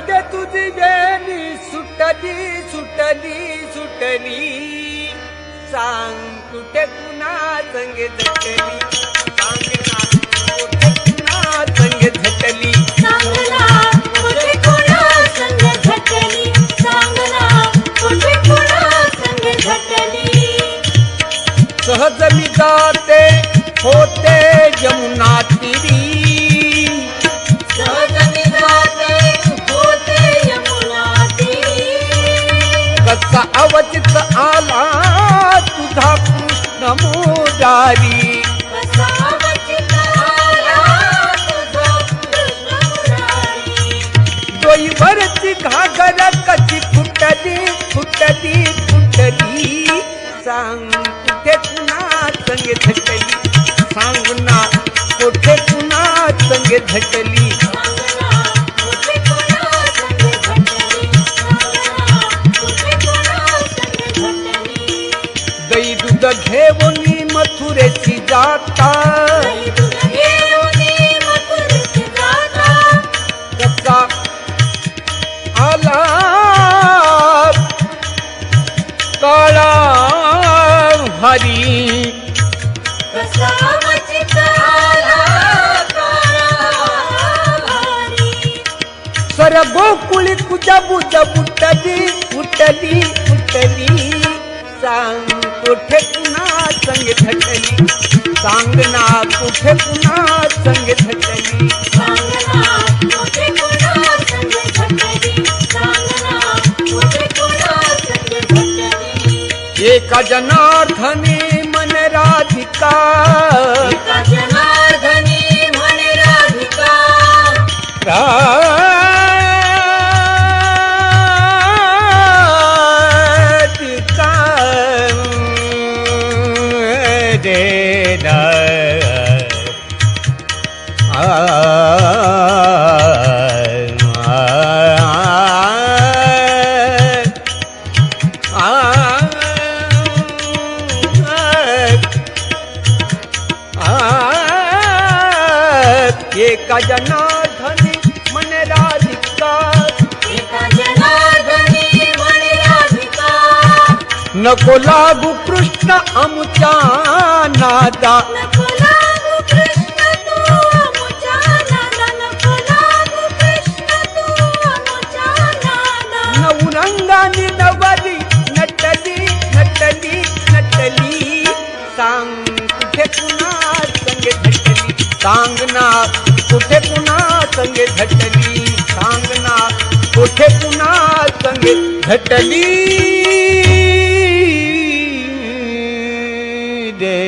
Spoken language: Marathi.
मध्ये तुझी वेणी सुटली सुटली सुटली, सांग कुठे पुन्हा संगे झटली, सांग ना कुठे पुन्हा संगे झटली, सांग ना कुठे पुन्हा संग झटली, सांग ना कुठे पुन्हा संग झटली. सहज मी जाते होते यमुना तीरी, सहज मी जाते होते यमुना तीरी. कसा अवचित आला तुझा कृष्ण मुरारी, कसा अवचित आला तुझा कृष्ण मुरारी. डोईवरची घागर कशी फुटली फुटली फुटली, सांग कुठे पुन्हा संगे झटली, सांग ना कुठे पुन्हा संगे झटली. सांग ना कुठे पुन्हा संग झटली, सांग ना कुठे पुन्हा संग झटली. दही दूध घेऊन मथुरेची जाता, दही दूध घेऊन मथुरेची जाता. कसा आला काळा हरी, कसा अवचित आला काळा भारी. सर गोकुळी तुझ्या बुज फुटली फुटली फुटली, सांग कुठे पुन्हा संगे झटली, सांग ना कुठे पुन्हा संगे झटली. सांग ना कुठे पुन्हा संग झटली, सांग ना कुठे पुन्हा संग झटली. एका जनार्दनी मन राधिका, एका जनार्दनी म्हणे राधिका. राधिका रे ना एका जनार्दनी मन राधिका, एका जनार्दनी म्हणे राधिका. नको लागू कृष्ण आमच्या नादा, नको लागू कृष्ण तू आमुच्या नादा, नको लागू कृष्ण तू आमुच्या नादा. नवरंगानी नवरी नटली नटली नटली, सांग कुठे पुन्हा संगे झटली, सांग ना कुठे पुन्हा संगे झटली, सांग ना कुठे पुन्हा संगे झटली. दे